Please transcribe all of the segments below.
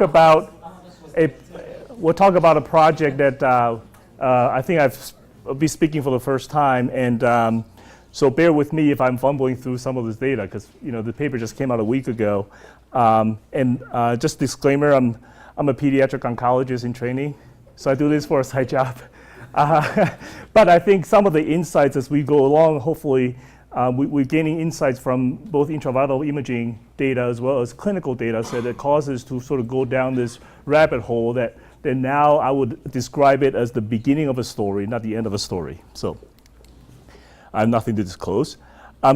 about we'll talk about a project that I think I'll be speaking for the first time, and so bear with me if I'm fumbling through some of this data, because the paper just came out a week ago. And just disclaimer, I'm a pediatric oncologist in training, so I do this for a side job. But I think some of the insights as we go along, hopefully, we're gaining insights from both intravital imaging data as well as clinical data set that causes to sort of go down this rabbit hole that now I would describe it as the beginning of a story, not the end of a story. So I have nothing to disclose.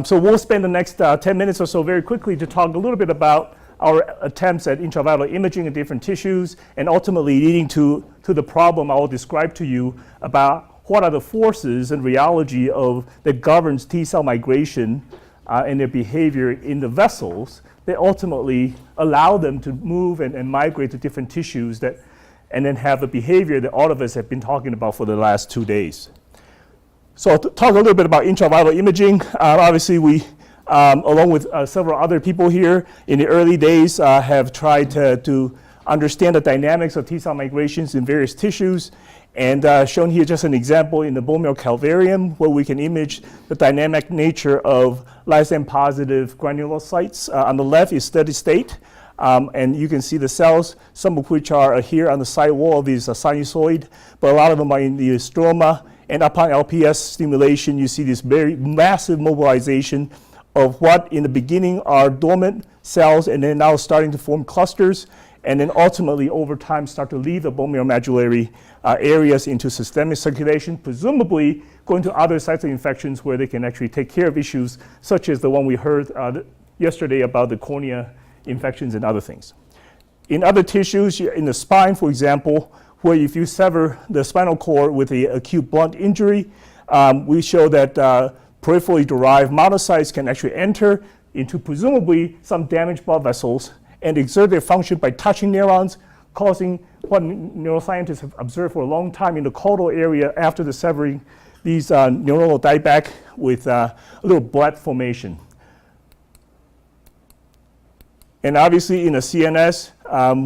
So we'll spend the next 10 minutes or so very quickly to talk a little bit about our attempts at intravital imaging in different tissues, and ultimately leading to the problem I will describe to you about what are the forces and rheology that governs T cell migration and their behavior in the vessels that ultimately allow them to move and migrate to different tissues and then have the behavior that all of us have been talking about for the last 2 days. So I'll talk a little bit about intravital imaging. Obviously, we, along with several other people here in the early days, have tried to understand the dynamics of T cell migrations in various tissues. And shown here just an example in the bone marrow calvarium, where we can image the dynamic nature of lysozyme-positive granulocytes. On the left is steady state, and you can see the cells, some of which are here on the side wall of these sinusoid, but a lot of them are in the stroma. And upon LPS stimulation, you see this very massive mobilization of what in the beginning are dormant cells, and then now starting to form clusters, and then ultimately over time start to leave the bone marrow medullary areas into systemic circulation, presumably going to other sites of infections where they can actually take care of issues such as the one we heard yesterday about the cornea infections and other things. In other tissues, in the spine, for example, where if you sever the spinal cord with an acute blunt injury, we show that peripherally derived monocytes can actually enter into presumably some damaged blood vessels and exert their function by touching neurons, causing what neuroscientists have observed for a long time in the caudal area after the severing, these neuronal dieback with a little blood formation. And obviously in the CNS,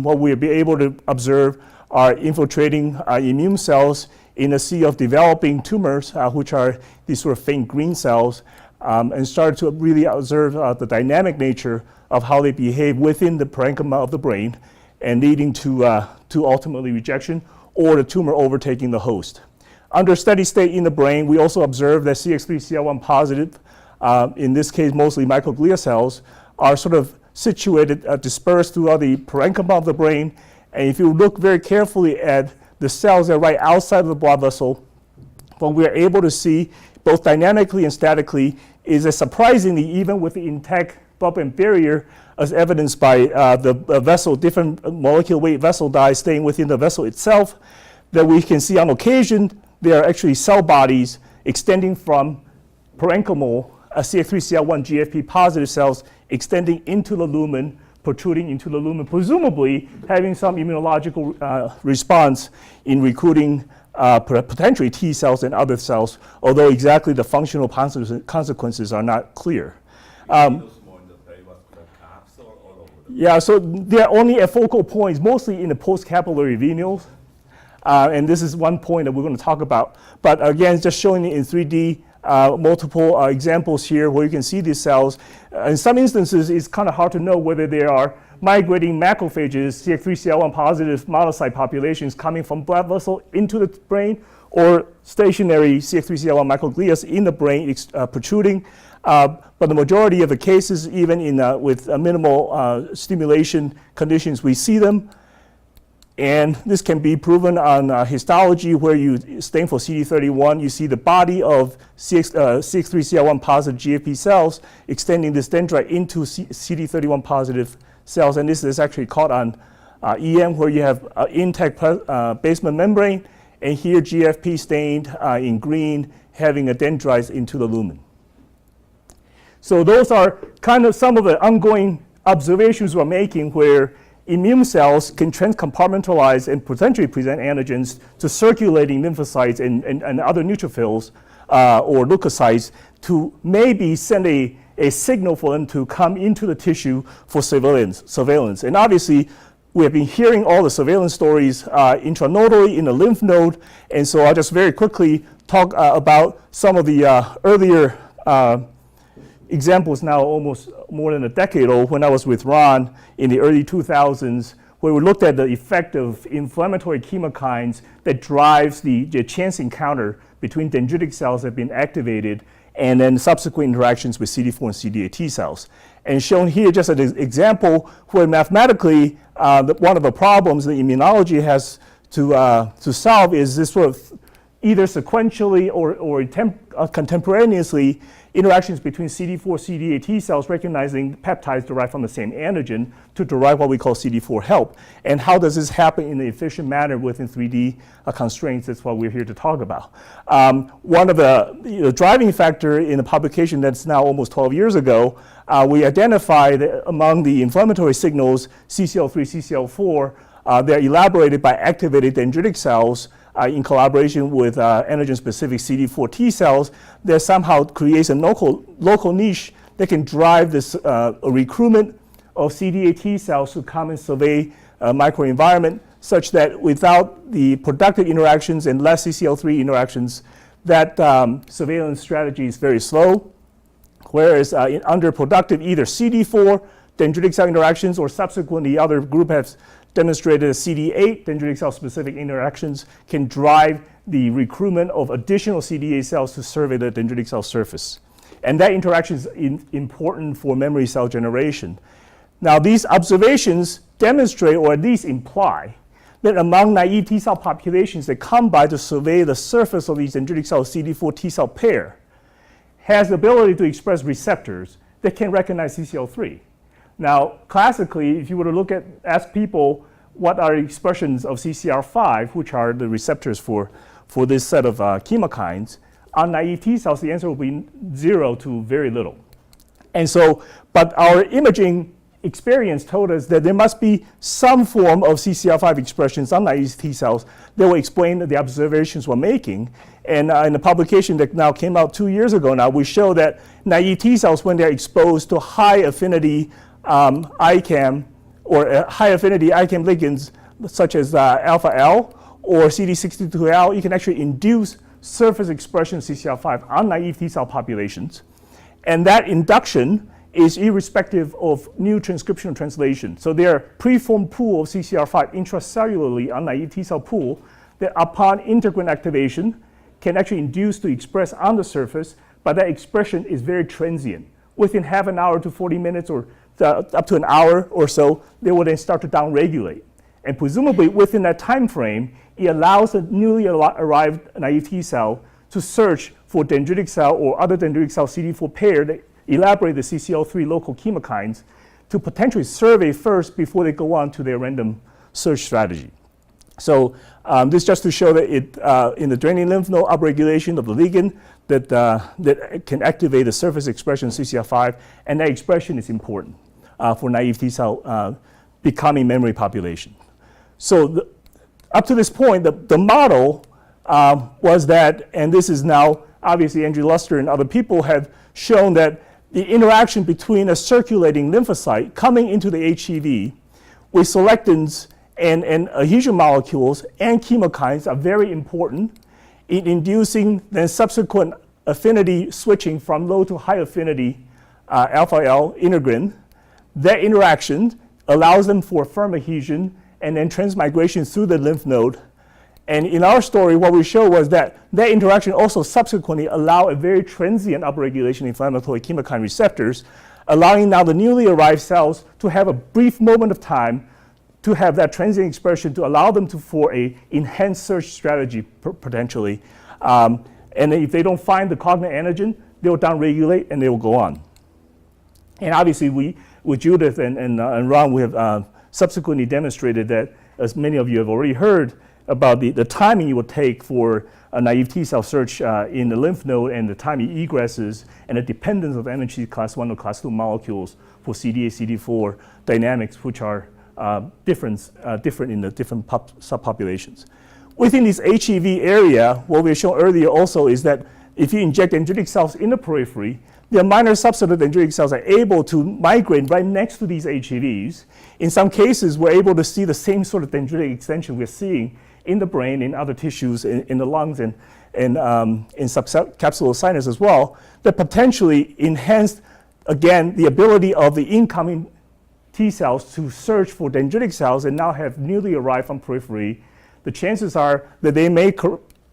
what we'll be able to observe are infiltrating immune cells in a sea of developing tumors, which are these sort of faint green cells, and start to really observe the dynamic nature of how they behave within the parenchyma of the brain, and leading to ultimately rejection or the tumor overtaking the host. Under steady state in the brain, we also observe that CX3CL1 positive, in this case mostly microglia cells, are sort of situated, dispersed throughout the parenchyma of the brain. And if you look very carefully at the cells that are right outside of the blood vessel, what we're able to see both dynamically and statically is that surprisingly, even with the intact blood-brain barrier, as evidenced by the vessel, different molecular weight vessel dyes staying within the vessel itself, that we can see on occasion there are actually cell bodies extending from parenchymal CX3CL1 GFP positive cells extending into the lumen, protruding into the lumen, presumably having some immunological response in recruiting potentially T cells and other cells, although exactly the functional consequences are not clear. Yeah, so they're only at focal points, mostly in the post-capillary-venules. And this is one point that we're going to talk about. But again, just showing it in 3D, multiple examples here where you can see these cells. In some instances, it's kind of hard to know whether they are migrating macrophages, CX3CL1 positive monocyte populations coming from blood vessel into the brain, or stationary CX3CL1 microglia in the brain protruding. But the majority of the cases, even with minimal stimulation conditions, we see them. And this can be proven on histology, where you stain for CD31, you see the body of CX3CL1 positive GFP cells extending this dendrite into CD31 positive cells. And this is actually caught on EM, where you have intact basement membrane, and here GFP stained in green, having a dendrite into the lumen. So those are kind of some of the ongoing observations we're making, where immune cells can transcompartmentalize and potentially present antigens to circulating lymphocytes and other neutrophils or leukocytes to maybe send a signal for them to come into the tissue for surveillance. And obviously, we have been hearing all the surveillance stories intranodally in the lymph node, and so I'll just very quickly talk about some of the earlier examples now almost more than a decade old when I was with Ron in the early 2000s, where we looked at the effect of inflammatory chemokines that drives the chance encounter between dendritic cells that have been activated and then subsequent interactions with CD4 and CD8 T cells. And shown here just an example where mathematically one of the problems the immunology has to solve is this sort of either sequentially or contemporaneously interactions between CD4, CD8 T cells recognizing peptides derived from the same antigen to derive what we call CD4 help. And how does this happen in an efficient manner within 3D constraints? That's what we're here to talk about. One of the driving factor in a publication that's now almost 12 years ago, we identified among the inflammatory signals, CCL3, CCL4, they're elaborated by activated dendritic cells in collaboration with antigen-specific CD4 T cells that somehow creates a local niche that can drive this recruitment of CD8 T cells to come and survey a microenvironment such that without the productive interactions and less CCL3 interactions, that surveillance strategy is very slow. Whereas under productive either CD4 dendritic cell interactions or subsequently other group has demonstrated that CD8 dendritic cell specific interactions can drive the recruitment of additional CD8 cells to survey the dendritic cell surface. And that interaction is important for memory cell generation. Now these observations demonstrate or at least imply that among naive T cell populations that come by to survey the surface of these dendritic cell CD4 T cell pair has the ability to express receptors that can recognize CCL3. Now, classically, if you were to ask people what are expressions of CCR5, which are the receptors for this set of chemokines, on naive T cells, the answer will be 0 to very little. And so, but our imaging experience told us that there must be some form of CCR5 expressions on naive T cells that will explain the observations we're making. And in the publication that now came out 2 years ago now, we show that naive T cells, when they're exposed to high affinity ICAM or high affinity ICAM ligands such as alpha L or CD62L, you can actually induce surface expression of CCR5 on naive T cell populations. And that induction is irrespective of new transcriptional translation. So there are preformed pool of CCR5 intracellularly on naive T cell pool that upon integrin activation can actually induce to express on the surface, but that expression is very transient. Within half an hour to 40 minutes or up to an hour or so, they will then start to downregulate. And presumably within that time frame, it allows a newly arrived naive T cell to search for dendritic cell or other dendritic cell CD4 pair that elaborate the CCL3 local chemokines to potentially survey first before they go on to their random search strategy. So this just to show that in the draining lymph node upregulation of the ligand that can activate the surface expression of CCR5, and that expression is important for naive T cell becoming memory population. So up to this point, the model was that, and this is now obviously Andrew Luster and other people have shown that the interaction between a circulating lymphocyte coming into the HEV with selectins and adhesion molecules and chemokines are very important in inducing then subsequent affinity switching from low to high affinity alpha L integrin. That interaction allows them for firm adhesion and then transmigration through the lymph node. And in our story, what we showed was that that interaction also subsequently allow a very transient upregulation of inflammatory chemokine receptors, allowing now the newly arrived cells to have a brief moment of time to have that transient expression to allow them for a enhanced search strategy potentially. And if they don't find the cognate antigen, they will downregulate and they will go on. And obviously with Judith and Ron, we have subsequently demonstrated that, as many of you have already heard, about the timing you would take for a naive T cell search in the lymph node and the time it egresses and the dependence of MHC class 1 or class 2 molecules for CD8, CD4 dynamics, which are different in the different subpopulations. Within this HEV area, what we showed earlier also is that if you inject dendritic cells in the periphery, the minor subset of dendritic cells are able to migrate right next to these HEVs. In some cases, we're able to see the same sort of dendritic extension we're seeing in the brain, in other tissues, in the lungs, and in subcapsular sinus as well, that potentially enhance, again, the ability of the incoming T cells to search for dendritic cells and now have newly arrived from periphery. The chances are that they may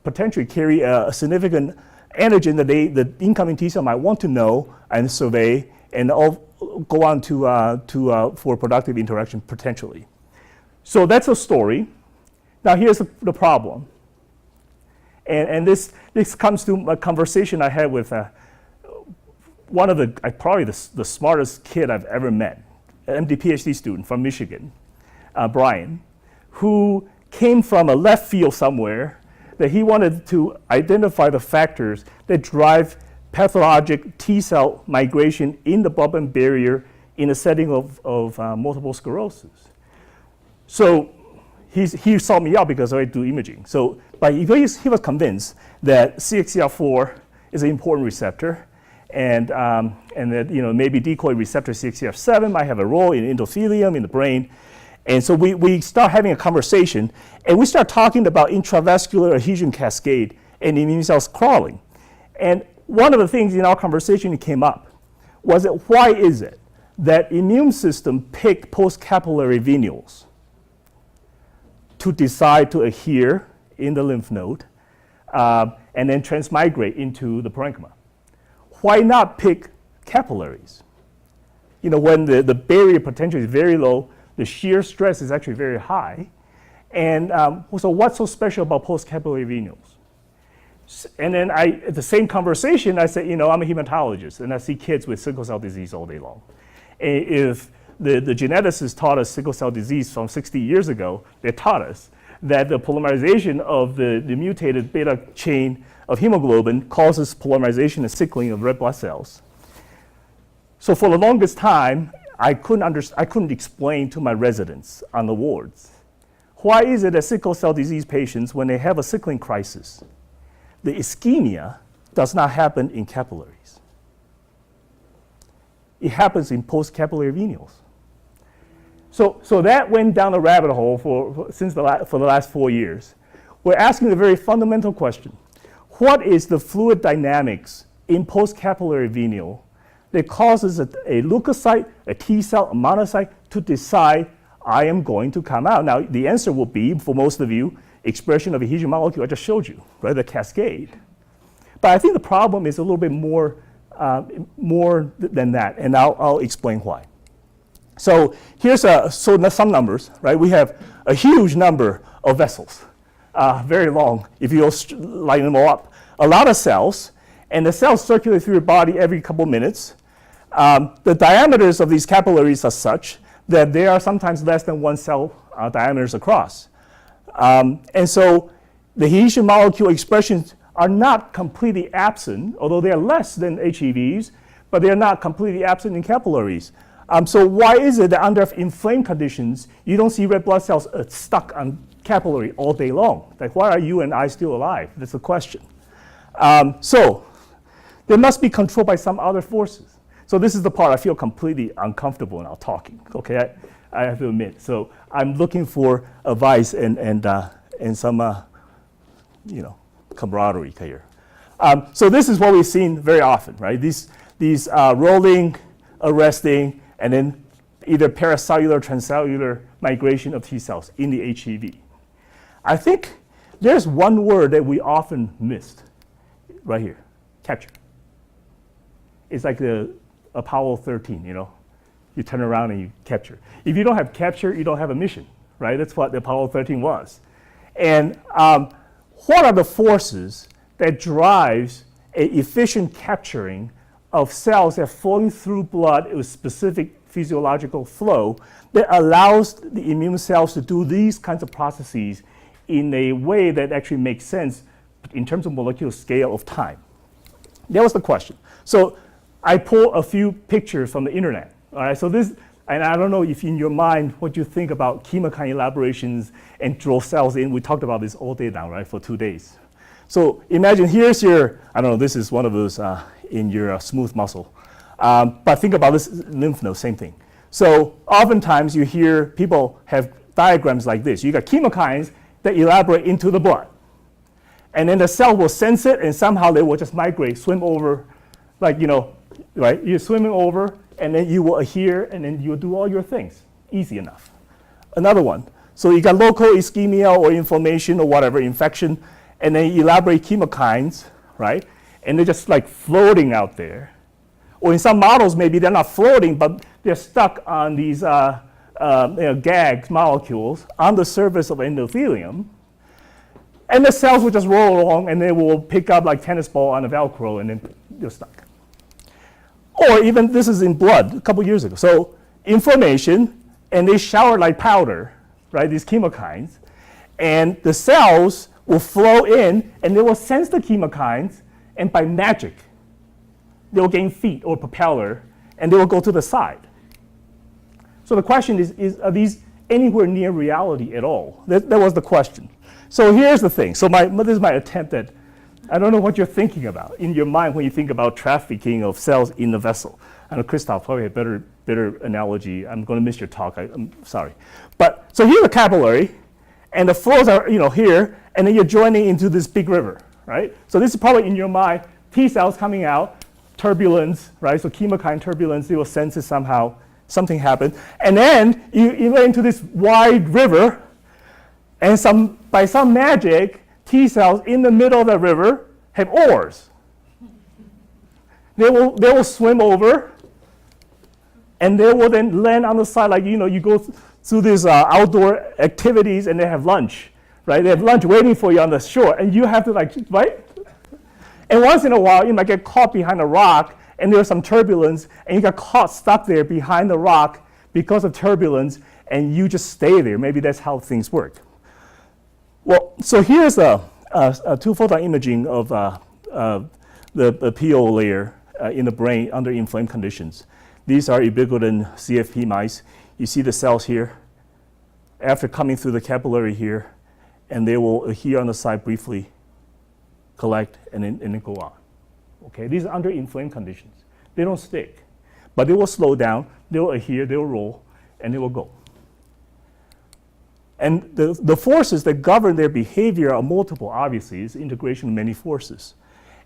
potentially carry a significant antigen that the incoming T cell might want to know and survey and go on for productive interaction potentially. So that's a story. Now here's the problem. And this comes to a conversation I had with one of probably the smartest kid I've ever met, an MD PhD student from Michigan, Brian, who came from a left field somewhere that he wanted to identify the factors that drive pathologic T cell migration in the blood-brain barrier in a setting of multiple sclerosis. So he sought me out because I do imaging. So, but he was convinced that CXCR4 is an important receptor, and that maybe decoy receptor CXCR7 might have a role in endothelium in the brain. And so we start having a conversation, and we start talking about intravascular adhesion cascade and immune cells crawling. And one of the things in our conversation that came up was that why is it that immune system pick post-capillary venules to decide to adhere in the lymph node and then transmigrate into the parenchyma? Why not pick capillaries? When the barrier potential is very low, the shear stress is actually very high. And so what's so special about post-capillary venules? And then at the same conversation, I said, I'm a hematologist, and I see kids with sickle cell disease all day long. And if the geneticists taught us sickle cell disease from 60 years ago, they taught us that the polymerization of the mutated beta chain of hemoglobin causes polymerization and sickling of red blood cells. So for the longest time, I couldn't explain to my residents on the wards, why is it that sickle cell disease patients, when they have a sickling crisis, the ischemia does not happen in capillaries? It happens in post-capillary venules. So that went down the rabbit hole for the last 4 years. We're asking a very fundamental question. What is the fluid dynamics in post-capillary venule that causes a leukocyte, a T cell, a monocyte to decide, I am going to come out? Now, the answer will be, for most of you, expression of adhesion molecule I just showed you, right, the cascade. But I think the problem is a little bit more than that, and I'll explain why. So here's some numbers, right? We have a huge number of vessels, very long, if you line them all up. A lot of cells, and the cells circulate through your body every couple minutes. The diameters of these capillaries are such that they are sometimes less than 1 cell diameters across. And so the adhesion molecule expressions are not completely absent, although they are less than HEVs, but they are not completely absent in capillaries. So why is it that under inflamed conditions, you don't see red blood cells stuck on capillary all day long? Like, why are you and I still alive? That's the question. So they must be controlled by some other forces. So this is the part I feel completely uncomfortable now talking. Okay, I have to admit. So I'm looking for advice and some camaraderie here. So this is what we've seen very often, right? These rolling, arresting, and then either paracellular, transcellular migration of T cells in the HEV. I think there's one word that we often missed right here, capture. It's like the Apollo 13, you turn around and you capture. If you don't have capture, you don't have a mission, right? That's what the Apollo 13 was. And what are the forces that drives an efficient capturing of cells that are flowing through blood with specific physiological flow that allows the immune cells to do these kinds of processes in a way that actually makes sense in terms of molecular scale of time? That was the question. So I pulled a few pictures from the internet. All right, so this, and I don't know if in your mind what you think about chemokine elaborations and draw cells in. We talked about this all day now, right, for 2 days. So imagine here's your, I don't know, this is one of those in your smooth muscle. But think about this lymph node, same thing. So oftentimes you hear people have diagrams like this. You got chemokines that elaborate into the blood. And then the cell will sense it, and somehow they will just migrate, swim over, like, right? You're swimming over, and then you will adhere, and then you'll do all your things. Easy enough. Another one. So you got local ischemia or inflammation or whatever, infection, and then you elaborate chemokines, right? And they're just like floating out there. Or in some models, maybe they're not floating, but they're stuck on these GAG molecules on the surface of endothelium. And the cells will just roll along, and they will pick up like tennis ball on a Velcro, and then they're stuck. Or even this is in blood a couple years ago. So inflammation, and they shower like powder, right? These chemokines, and the cells will flow in, and they will sense the chemokines, and by magic, they will gain feet or propeller, and they will go to the side. So the question is are these anywhere near reality at all? That was the question. So here's the thing. So this is my attempt at, I don't know what you're thinking about in your mind when you think about trafficking of cells in the vessel. I know Christoph probably had better analogy. I'm going to miss your talk. I'm sorry. But so here's a capillary, and the flows are here, and then you're joining into this big river, right? So this is probably in your mind, T cells coming out, turbulence, right? So chemokine turbulence, they will sense it somehow, something happened. And then you go into this wide river, and by some magic, T cells in the middle of the river have oars. They will swim over, and they will then land on the side, like you go through these outdoor activities, and they have lunch, right? They have lunch waiting for you on the shore, and you have to right? And once in a while, you might get caught behind a rock, and there's some turbulence, and you got caught stuck there behind the rock because of turbulence, and you just stay there. Maybe that's how things work. Well, so here's a two-photon imaging of the PO layer in the brain under inflamed conditions. These are ubiquitin CFP mice. You see the cells here. After coming through the capillary here, and they will adhere on the side briefly, collect, and then go on. Okay, these are under inflamed conditions. They don't stick, but they will slow down, they will adhere, they will roll, and they will go. And the forces that govern their behavior are multiple, obviously. It's integration of many forces.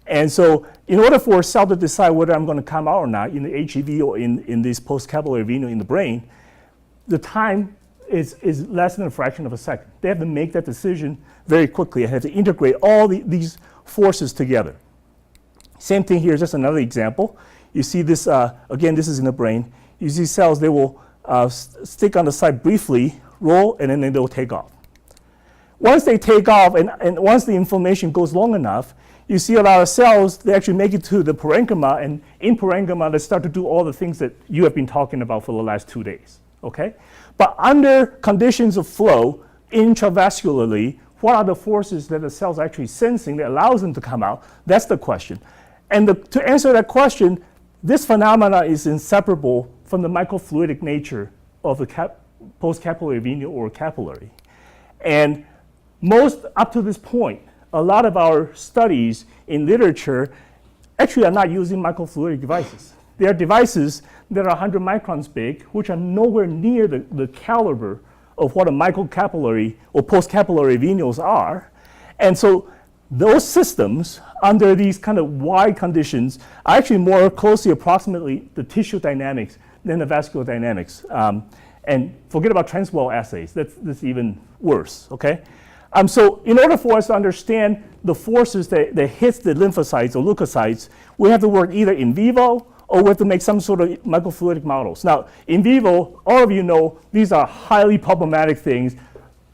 And so in order for a cell to decide whether I'm going to come out or not in the HEV or in this post-capillary venule in the brain, the time is less than a fraction of a second. They have to make that decision very quickly and have to integrate all these forces together. Same thing here, just another example. You see this, again, this is in the brain. You see cells, they will stick on the side briefly, roll, and then they'll take off. Once they take off, and once the inflammation goes long enough, you see a lot of cells, they actually make it to the parenchyma, and in parenchyma, they start to do all the things that you have been talking about for the last 2 days, okay? But under conditions of flow, intravascularly, what are the forces that the cells are actually sensing that allows them to come out? That's the question. And to answer that question, this phenomena is inseparable from the microfluidic nature of the post-capillary venule or capillary. And most, up to this point, a lot of our studies in literature actually are not using microfluidic devices. They are devices that are 100 microns big, which are nowhere near the caliber of what a microcapillary or post-capillary venules are. And so those systems, under these kind of wide conditions, are actually more closely approximately the tissue dynamics than the vascular dynamics. And forget about transwell assays. That's even worse, okay? So in order for us to understand the forces that hits the lymphocytes or leukocytes, we have to work either in vivo or we have to make some sort of microfluidic models. Now, in vivo, all of you know, these are highly problematic things.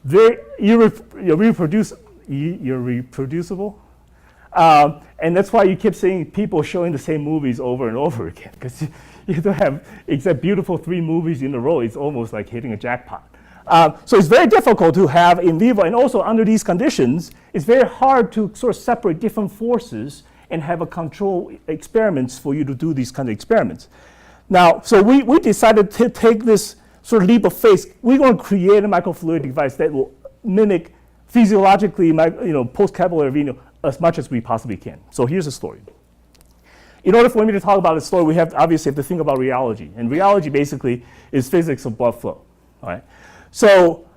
You're reproducible. And that's why you keep seeing people showing the same movies over and over again, because you don't have, except beautiful 3 movies in a row, it's almost like hitting a jackpot. So it's very difficult to have in vivo, and also under these conditions, it's very hard to sort of separate different forces and have a control experiments for you to do these kind of experiments. Now, so we decided to take this sort of leap of faith. We're going to create a microfluidic device that will mimic physiologically, post-capillary venule as much as we possibly can. So here's the story. in order for me to talk about the story, we obviously have to think about rheology. And rheology basically is physics of blood flow. All right? So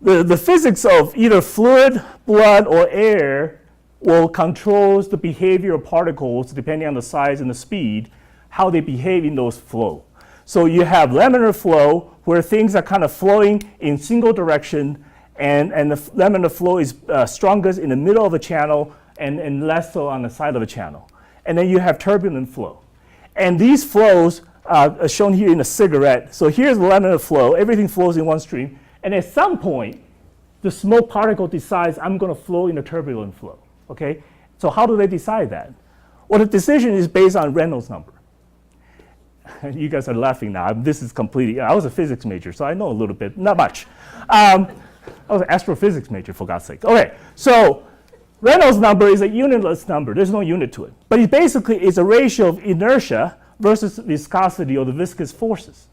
the physics of either fluid, blood, or air will controls the behavior of particles depending on the size and the speed, how they behave in those flow. So you have laminar flow where things are kind of flowing in single direction, and the laminar flow is strongest in the middle of a channel and less so on the side of a channel. And then you have turbulent flow. And these flows are shown here in a cigarette. So here's the laminar flow. Everything flows in one stream. And at some point, the smoke particle decides I'm going to flow in a turbulent flow. Okay? So how do they decide that? Well, the decision is based on Reynolds number. You guys are laughing now. This is completely, I was a physics major, so I know a little bit, not much. I was an astrophysics major, for God's sake. Okay, so Reynolds number is a unitless number. There's no unit to it. But it basically is a ratio of inertia versus viscosity or the viscous forces.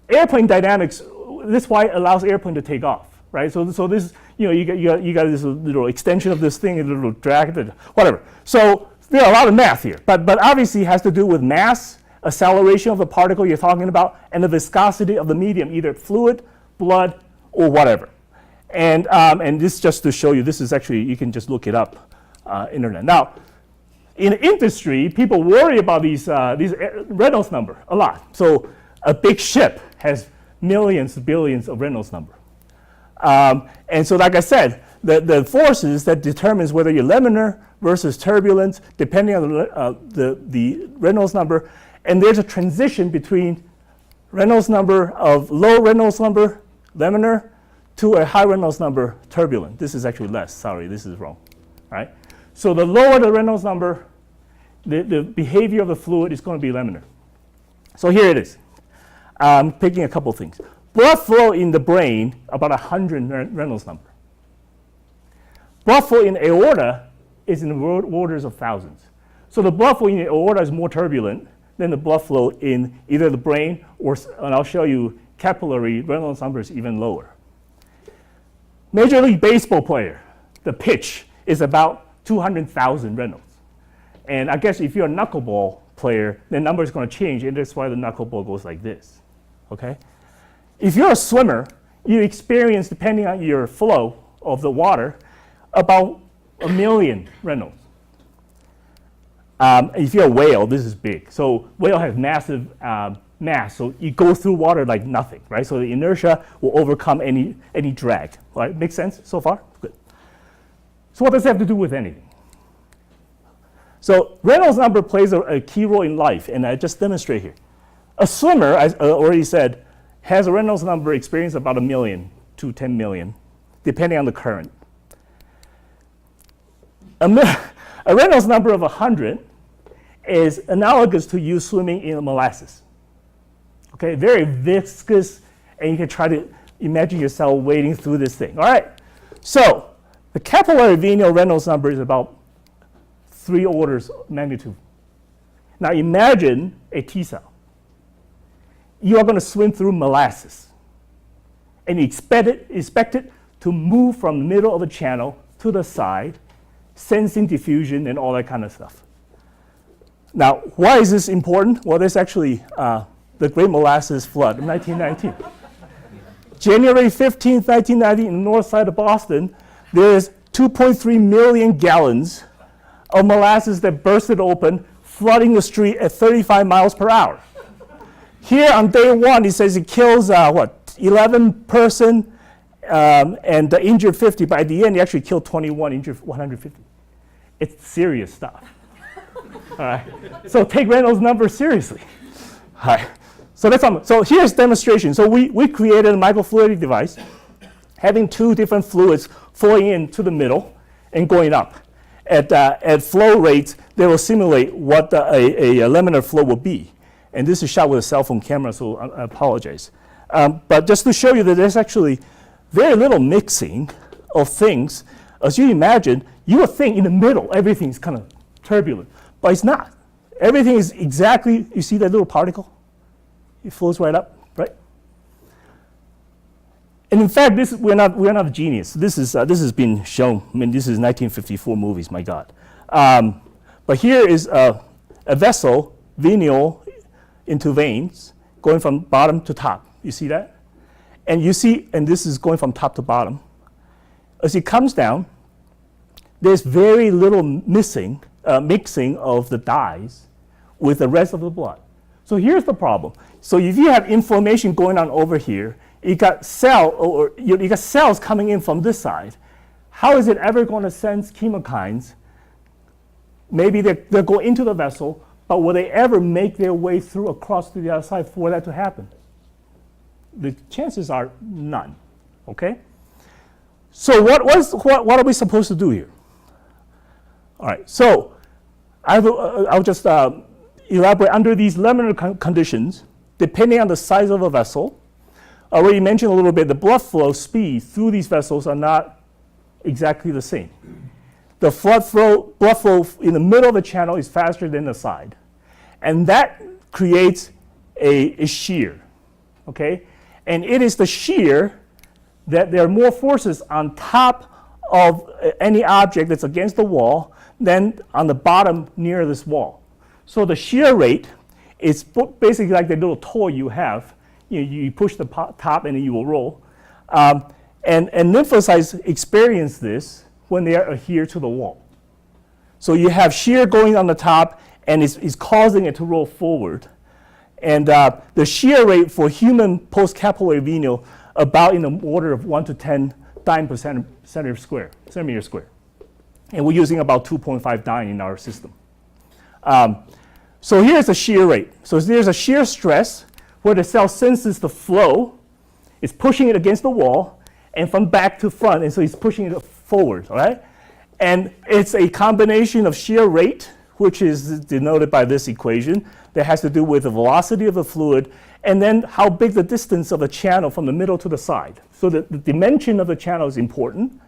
Airplane dynamics, this is why it allows airplane to take off, right? So this, you got this little extension of this thing, a little drag, whatever. So there are a lot of math here, but obviously it has to do with mass, acceleration of the particle you're talking about, and the viscosity of the medium, either fluid, blood, or whatever. And this just to show you, this is actually, you can just look it up, internet. Now, in industry, people worry about these Reynolds number a lot. So a big ship has millions, billions of Reynolds number. And so like I said, the forces that determines whether you're laminar versus turbulent, depending on the Reynolds number, and there's a transition between Reynolds number of low Reynolds number, laminar, to a high Reynolds number, turbulent. This is actually less. Sorry, this is wrong. All right? So the lower the Reynolds number, the behavior of the fluid is going to be laminar. So here it is. I'm picking a couple things. Blood flow in the brain, about 100 Reynolds number. Blood flow in aorta is in the orders of thousands. So the blood flow in the aorta is more turbulent than the blood flow in either the brain or, and I'll show you, capillary Reynolds number is even lower. Major League Baseball player, the pitch is about 200,000 Reynolds. And I guess if you're a knuckleball player, the number is going to change, and that's why the knuckleball goes like this. Okay? If you're a swimmer, you experience, depending on your flow of the water, about 1 million Reynolds. If you're a whale, this is big. So whale has massive mass, so you go through water like nothing, right? So the inertia will overcome any drag. Right? Make sense so far? Good. So what does that have to do with anything? So Reynolds number plays a key role in life, and I just demonstrate here. A swimmer, as I already said, has a Reynolds number experience about 1 million to 10 million, depending on the current. A Reynolds number of 100 is analogous to you swimming in molasses. Okay, very viscous, and you can try to imagine yourself wading through this thing. All right, so the capillary-venule Reynolds number is about 3 orders of magnitude. Now imagine a T cell. You are going to swim through molasses, and you expect it to move from the middle of the channel to the side, sensing diffusion and all that kind of stuff. Now, why is this important? Well, there's actually the Great Molasses Flood in 1919. January 15th, 1990, in the north side of Boston, there's 2.3 million gallons of molasses that bursted open, flooding the street at 35 miles per hour. Here on day one, he says it kills 11 person and injured 50. But at the end, he actually killed 21, injured 150. It's serious stuff. All right. So take Reynolds number seriously. All right. So that's so here's demonstration. So we created a microfluidic device having 2 different fluids flowing into the middle and going up. At flow rates, they will simulate what a laminar flow will be. And this is shot with a cell phone camera, so I apologize. But just to show you that there's actually very little mixing of things. As you imagine, you would think in the middle, everything's kind of turbulent, but it's not. Everything is exactly, you see that little particle? It flows right up, right? And in fact, we're not a genius. This has been shown. I mean, this is 1954 movies, my God. But here is a vessel, venule into veins, going from bottom to top. You see that? And you see, and this is going from top to bottom. As it comes down, there's very little mixing of the dyes with the rest of the blood. So here's the problem. So if you have inflammation going on over here, you got you got cells coming in from this side. How is it ever going to sense chemokines? Maybe they'll go into the vessel, but will they ever make their way through across to the other side for that to happen? The chances are none. Okay. So what are we supposed to do here? All right. So I'll just elaborate under these laminar conditions. Depending on the size of a vessel, I already mentioned a little bit. The blood flow speed through these vessels are not exactly the same. The blood flow in the middle of the channel is faster than the side, and that creates a shear. Okay, and it is the shear that there are more forces on top of any object that's against the wall than on the bottom near this wall. So the shear rate is basically like the little toy you have. You push the top and you will roll. And lymphocytes experience this when they adhere to the wall. So you have shear going on the top and it's causing it to roll forward. And the shear rate for human post-capillary venule about in the order of 1 to 10 dyne per centimeter square. And we're using about 2.5 dyne in our system. So here's the shear rate. So there's a shear stress where the cell senses the flow, it's pushing it against the wall, and from back to front, and so it's pushing it forward, all right? And it's a combination of shear rate, which is denoted by this equation, that has to do with the velocity of the fluid, and then how big the distance of the channel from the middle to the side. So the dimension of the channel is important.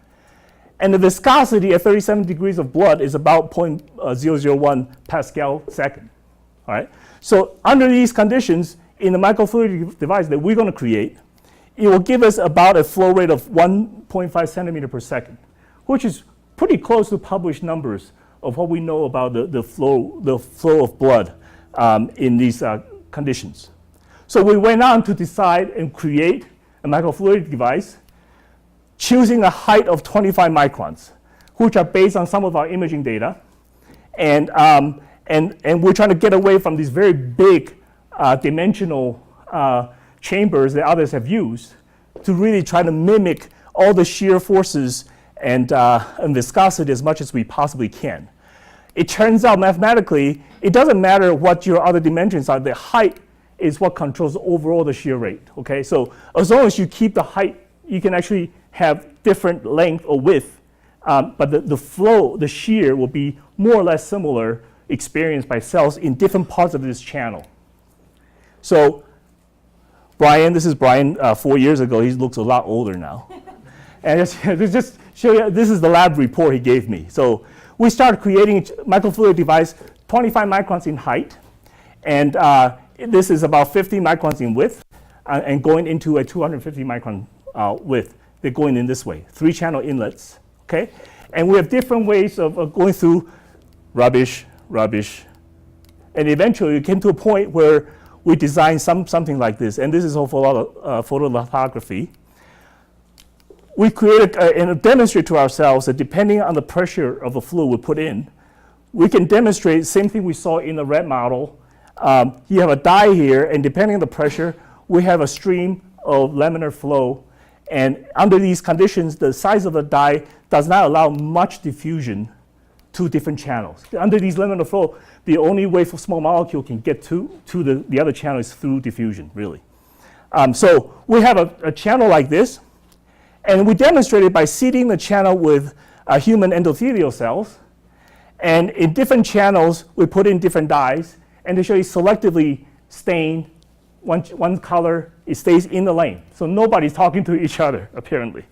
And the viscosity at 37 degrees of blood is about 0.001 Pascal second. All right. So under these conditions, in the microfluidic device that we're going to create, it will give us about a flow rate of 1.5 centimeter per second, which is pretty close to published numbers of what we know about the flow of blood in these conditions. So we went on to decide and create a microfluidic device choosing a height of 25 microns, which are based on some of our imaging data. And we're trying to get away from these very big dimensional chambers that others have used to really try to mimic all the shear forces and viscosity as much as we possibly can. It turns out mathematically, it doesn't matter what your other dimensions are. The height is what controls overall the shear rate. Okay, so as long as you keep the height, you can actually have different length or width, but the flow, the shear will be more or less similar experienced by cells in different parts of this channel. So Brian, this is Brian 4 years ago. He looks a lot older now. And just show you, this is the lab report he gave me. So we started creating a microfluidic device, 25 microns in height, and this is about 50 microns in width, and going into a 250 micron width. They're going in this way, 3-channel inlets, okay? And we have different ways of going through rubbish, and eventually we came to a point where we designed something like this, and this is all photolithography. We created and demonstrate to ourselves that depending on the pressure of the fluid we put in, we can demonstrate the same thing we saw in the red model. You have a dye here, and depending on the pressure, we have a stream of laminar flow. And under these conditions, the size of the dye does not allow much diffusion to different channels. Under these laminar flow, the only way for small molecule can get to the other channel is through diffusion, really. So we have a channel like this, and we demonstrated by seeding the channel with human endothelial cells. And in different channels, we put in different dyes, and they show you selectively stain one color, it stays in the lane. So nobody's talking to each other, apparently.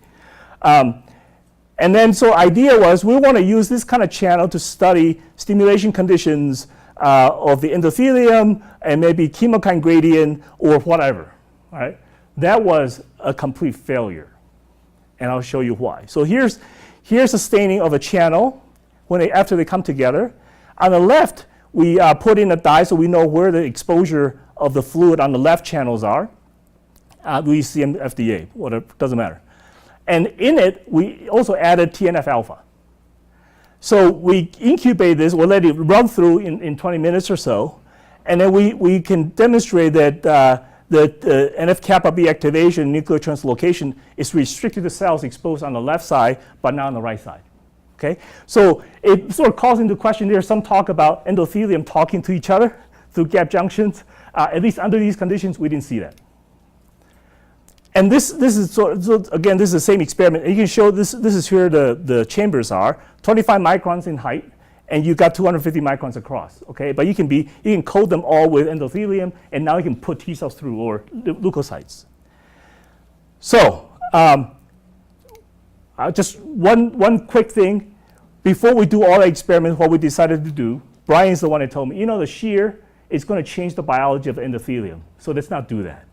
And then, so idea was we want to use this kind of channel to study stimulation conditions of the endothelium and maybe chemokine gradient or whatever, right? That was a complete failure, and I'll show you why. So here's a staining of a channel after they come together. On the left, We put in a dye so we know where the exposure of the fluid on the left channels are. We see FDA, whatever, doesn't matter. And in it, we also added TNF alpha. So we incubate this, we'll let it run through in 20 minutes or so, and then we can demonstrate that the NF-kappa B activation, nuclear translocation, is restricted to cells exposed on the left side, but not on the right side. Okay? So it sort of calls into question, there's some talk about endothelium talking to each other through gap junctions. At least under these conditions, we didn't see that. And this is so again, this is the same experiment. And you can show this is where the chambers are, 25 microns in height, and you got 250 microns across. Okay, but you can coat them all with endothelium, and now you can put T cells through or leukocytes. So just one quick thing before we do all the experiments. What we decided to do, Brian's the one that told me, the shear is going to change the biology of the endothelium. So let's not do that.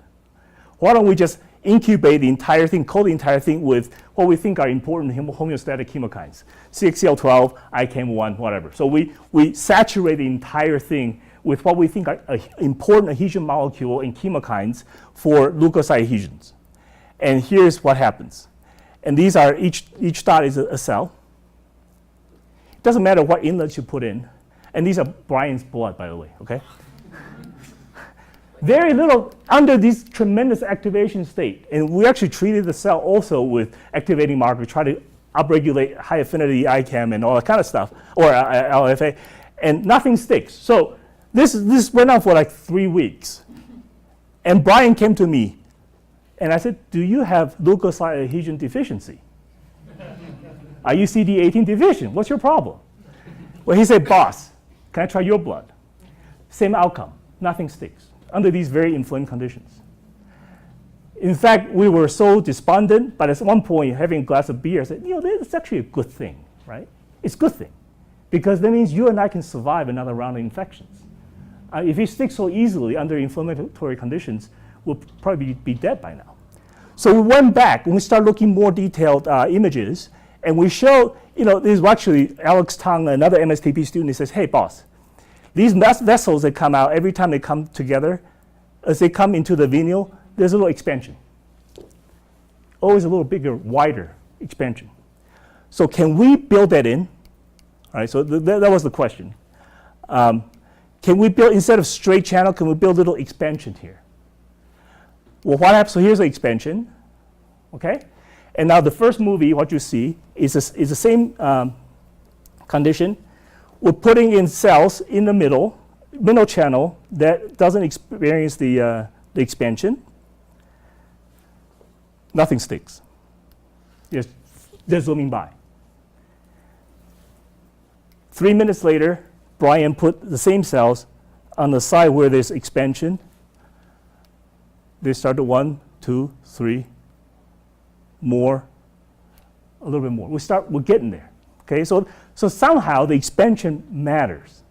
Why don't we just incubate the entire thing, coat the entire thing with what we think are important homeostatic chemokines, CXCL12, ICAM1, whatever. So we saturate the entire thing with what we think are important adhesion molecule and chemokines for leukocyte adhesions. And here's what happens. And these are, each dot is a cell. It doesn't matter what inlets you put in. And these are Brian's blood, by the way, okay? Very little under this tremendous activation state. And we actually treated the cell also with activating markers, try to upregulate high affinity ICAM and all that kind of stuff, or LFA, and nothing sticks. So this went on for like 3 weeks. And Brian came to me, and I said, do you have leukocyte adhesion deficiency? Are you CD18 deficient? What's your problem? Well, he said, boss, can I try your blood? Same outcome, nothing sticks under these very inflamed conditions. In fact, we were so despondent, but at one point, having a glass of beer, I said, it's actually a good thing, right? It's a good thing, because that means you and I can survive another round of infections. If you stick so easily under inflammatory conditions, we'll probably be dead by now. So we went back and we started looking more detailed images, and we showed, this is actually Alex Tang, another MSTP student, he says, hey, boss, these vessels that come out, every time they come together, as they come into the venule, there's a little expansion. Always a little bigger, wider expansion. So can we build that in? All right, so that was the question. Can we build, instead of straight channel, can we build a little expansion here? Well, what happens? So here's the expansion, okay? And now the first movie, what you see, is the same condition. We're putting in cells in the middle channel that doesn't experience the expansion. Nothing sticks. They're zooming by. 3 minutes later, Brian put the same cells on the side where there's expansion. They started 1, 2, 3, more, a little bit more. We're getting there. Okay, so somehow the expansion matters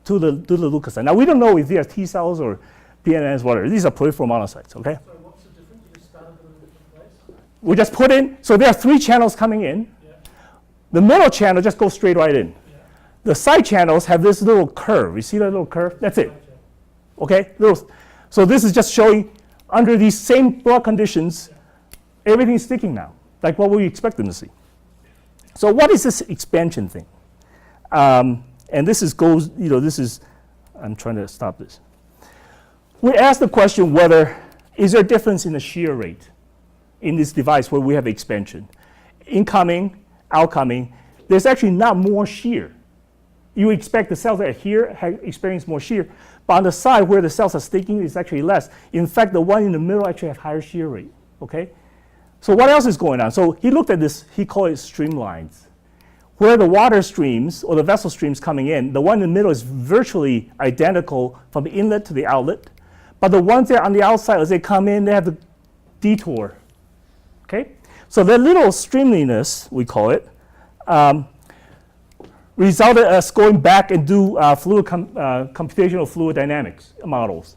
to the leukocyte. Now we don't know if they are T cells or PNNs, whatever. These are peripheral monocytes. Okay. So what's the difference? You just start them in a different place. We just put in. So there are 3 channels coming in. Yeah. The middle channel just goes straight right in. Yeah. The side channels have this little curve. You see that little curve? That's it. Okay. So this is just showing under these same blood conditions, everything's sticking now, like what we expect them to see. So what is this expansion thing? And this is, I'm trying to stop this. We asked the question whether, is there a difference in the shear rate in this device where we have expansion? Incoming, outcoming, there's actually not more shear. You expect the cells that are here experience more shear, but on the side where the cells are sticking is actually less. In fact, the one in the middle actually have higher shear rate, okay? So what else is going on? So he looked at this, he called it streamlines. Where the water streams or the vessel streams coming in, the one in the middle is virtually identical from the inlet to the outlet. But the ones that are on the outside, as they come in, they have the detour. Okay? So that little streamliness, we call it, resulted in us going back and do computational fluid dynamics models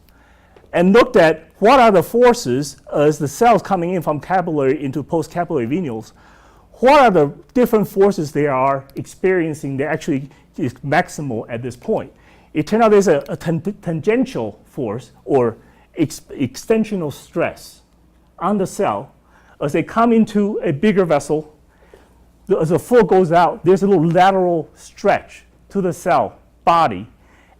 and looked at what are the forces as the cells coming in from capillary into post-capillary venules. What are the different forces they are experiencing that actually is maximal at this point? it turned out there's a tangential force or extensional stress on the cell as they come into a bigger vessel. As the flow goes out, there's a little lateral stretch to the cell body,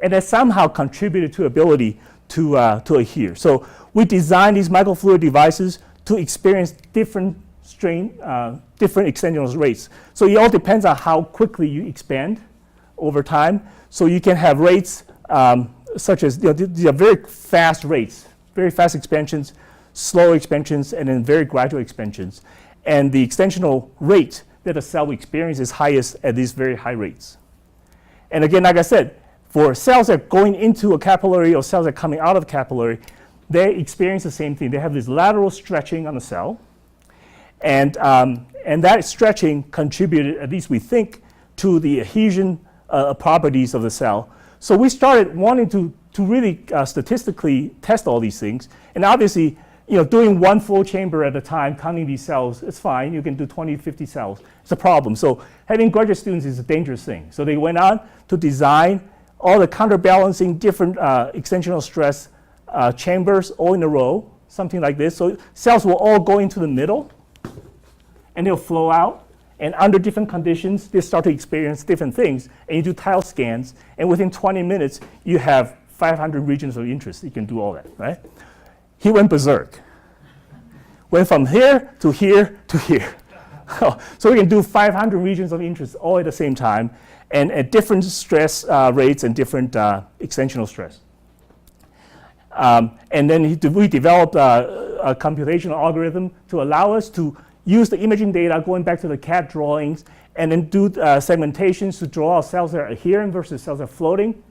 and that somehow contributed to ability to adhere. So we designed these microfluid devices to experience different different extensional rates. So it all depends on how quickly you expand over time. So you can have rates such as, these are very fast rates, very fast expansions, slow expansions, and then very gradual expansions. And the extensional rate that a cell will experience is highest at these very high rates. And again, like I said, for cells that are going into a capillary or cells that are coming out of the capillary, they experience the same thing. They have this lateral stretching on the cell. And that stretching contributed, at least we think, to the adhesion properties of the cell. So we started wanting to really statistically test all these things. And obviously, doing one flow chamber at a time, counting these cells, it's fine. You can do 20, 50 cells. It's a problem. So having graduate students is a dangerous thing. So they went on to design all the counterbalancing different extensional stress chambers all in a row, something like this. So cells will all go into the middle, and they'll flow out. And under different conditions, they start to experience different things. And you do tile scans, and within 20 minutes, you have 500 regions of interest. You can do all that, right? He went berserk. Went from here to here to here. So we can do 500 regions of interest all at the same time, and at different stress rates and different extensional stress. And then we developed a computational algorithm to allow us to use the imaging data, going back to the CAD drawings, and then do segmentations to draw out cells that are adherent versus cells that are floating.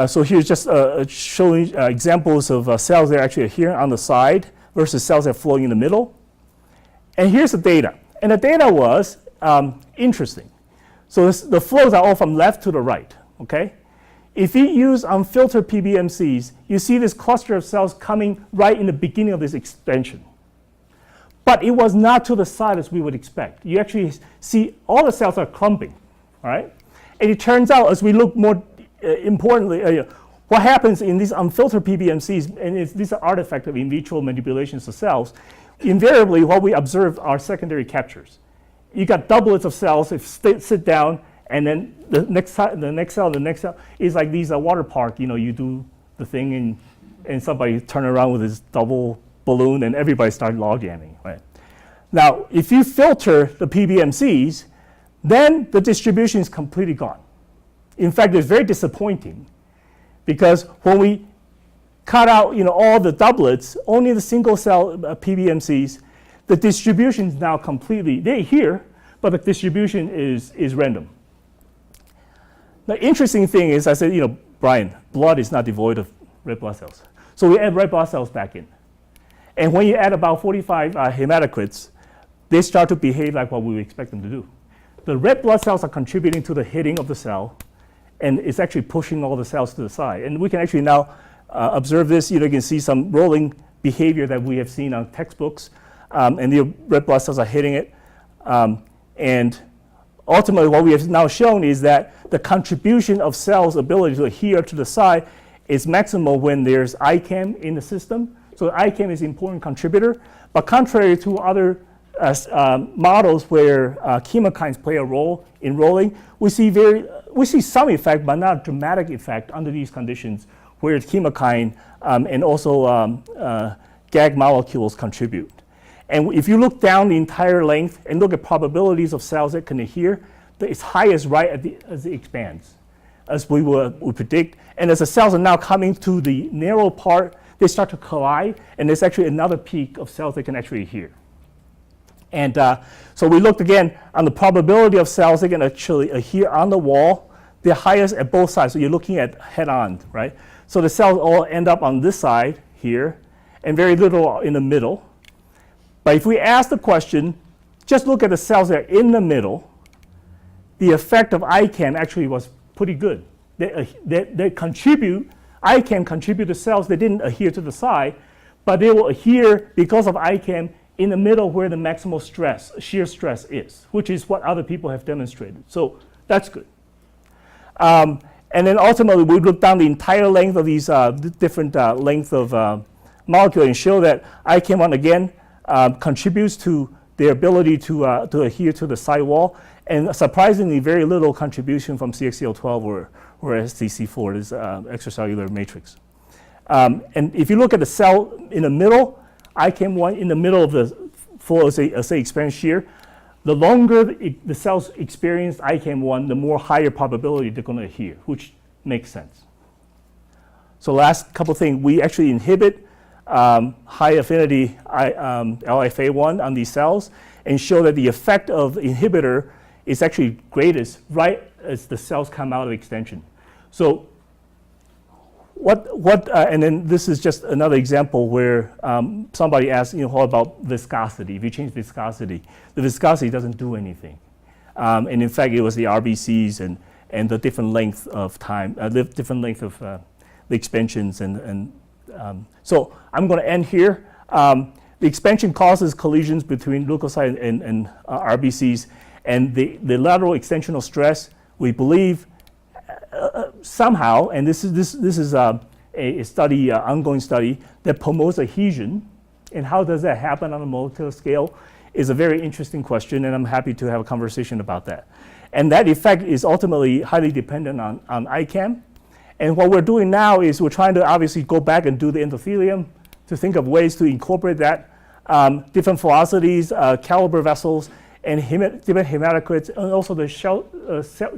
So here's just showing examples of cells that are actually adherent on the side versus cells that are flowing in the middle. And here's the data. And the data was interesting. So the flows are all from left to the right, okay? If you use unfiltered PBMCs, you see this cluster of cells coming right in the beginning of this expansion. But it was not to the side as we would expect. You actually see all the cells are clumping, all right? And it turns out, as we look more importantly, what happens in these unfiltered PBMCs, and these are artifacts of in vitro manipulations of cells, invariably what we observe are secondary captures. You got doublets of cells that sit down, and then the next cell is like these water park. You do the thing, and somebody turn around with this double balloon, and everybody started log jamming, right? Now, if you filter the PBMCs, then the distribution is completely gone. In fact, it's very disappointing, because when we cut out all the doublets, only the single cell PBMCs, the distribution is now completely, they're here, but the distribution is random. The interesting thing is, I said, Brian, blood is not devoid of red blood cells. So we add red blood cells back in. And when you add about 45 hematocrits, they start to behave like what we would expect them to do. The red blood cells are contributing to the hitting of the cell, and it's actually pushing all the cells to the side. And we can actually now observe this. You can see some rolling behavior that we have seen on textbooks, and the red blood cells are hitting it. And ultimately, what we have now shown is that the contribution of cells' ability to adhere to the side is maximal when there's ICAM in the system. So ICAM is an important contributor. But contrary to other models where chemokines play a role in rolling, we see some effect, but not a dramatic effect under these conditions where chemokine and also GAG molecules contribute. And if you look down the entire length and look at probabilities of cells that can adhere, it's highest right as it expands, as we would predict. And as the cells are now coming to the narrow part, they start to collide, and there's actually another peak of cells that can actually adhere. And so we looked again on the probability of cells that can actually adhere on the wall. They're highest at both sides, so you're looking at head-on, right? So the cells all end up on this side here, and very little in the middle. But if we ask the question, just look at the cells that are in the middle, the effect of ICAM actually was pretty good. They contribute, ICAM contribute to cells that didn't adhere to the side, but they will adhere because of ICAM in the middle where the maximal stress, shear stress is, which is what other people have demonstrated. So that's good. And then ultimately, we look down the entire length of these different length of molecule and show that ICAM1 again contributes to their ability to adhere to the side wall, and surprisingly, very little contribution from CXCL12 or STC4, this extracellular matrix. And if you look at the cell in the middle, ICAM1 in the middle of the full assay experience shear, the longer the cells experience ICAM1, the more higher probability they're going to adhere, which makes sense. So last couple things, we actually inhibit high affinity LFA1 on these cells and show that the effect of the inhibitor is actually greatest right as the cells come out of extension. So and then this is just another example where somebody asked, what about viscosity? If you change viscosity, the viscosity doesn't do anything. And in fact, it was the RBCs and the different length of time, the different length of the expansions. So I'm going to end here. The expansion causes collisions between leukocyte and RBCs, and the lateral extensional stress, we believe, somehow, and this is a study, ongoing study that promotes adhesion, and how does that happen on a molecular scale is a very interesting question, and I'm happy to have a conversation about that. And that effect is ultimately highly dependent on ICAM. And what we're doing now is we're trying to obviously go back and do the endothelium to think of ways to incorporate that, different velocities, caliber vessels, and different hematocrits, and also the cell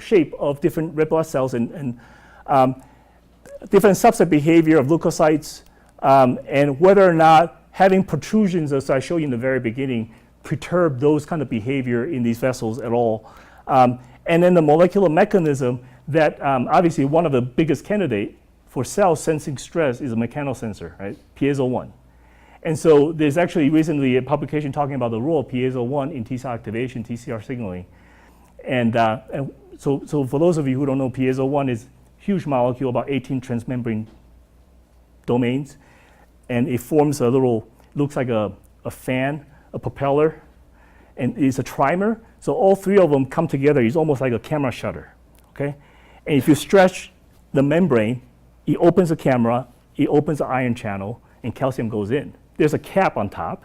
shape of different red blood cells and different subset behavior of leukocytes, and whether or not having protrusions, as I showed you in the very beginning, perturb those kind of behavior in these vessels at all. And then the molecular mechanism that obviously one of the biggest candidate for cell sensing stress is a mechanosensor, right? piezo-1. And so there's actually recently a publication talking about the role of piezo-1 in T cell activation, TCR signaling. And so for those of you who don't know, piezo-1 is a huge molecule, about 18 transmembrane domains. And it forms a little, looks like a fan, a propeller, and it's a trimer. So all three of them come together. It's almost like a camera shutter, okay? And if you stretch the membrane, it opens the camera, it opens the ion channel, and calcium goes in. There's a cap on top.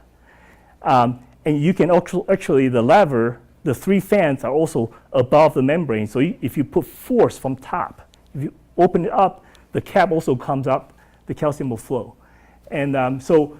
And you can actually, the lever, the three fans are also above the membrane. So if you put force from top, if you open it up, the cap also comes up, the calcium will flow. And so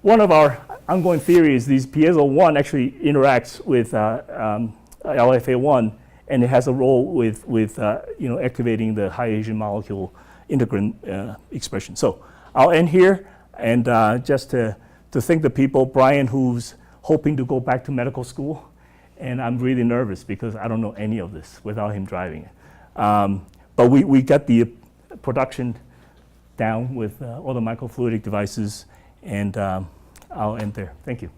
one of our ongoing theories, these piezo-1 actually interacts with LFA1, and it has a role with activating the high Asian molecule integrin expression. So I'll end here, and just to thank the people, Brian, who's hoping to go back to medical school, and I'm really nervous because I don't know any of this without him driving it. But we got the production down with all the microfluidic devices, and I'll end there. Thank you.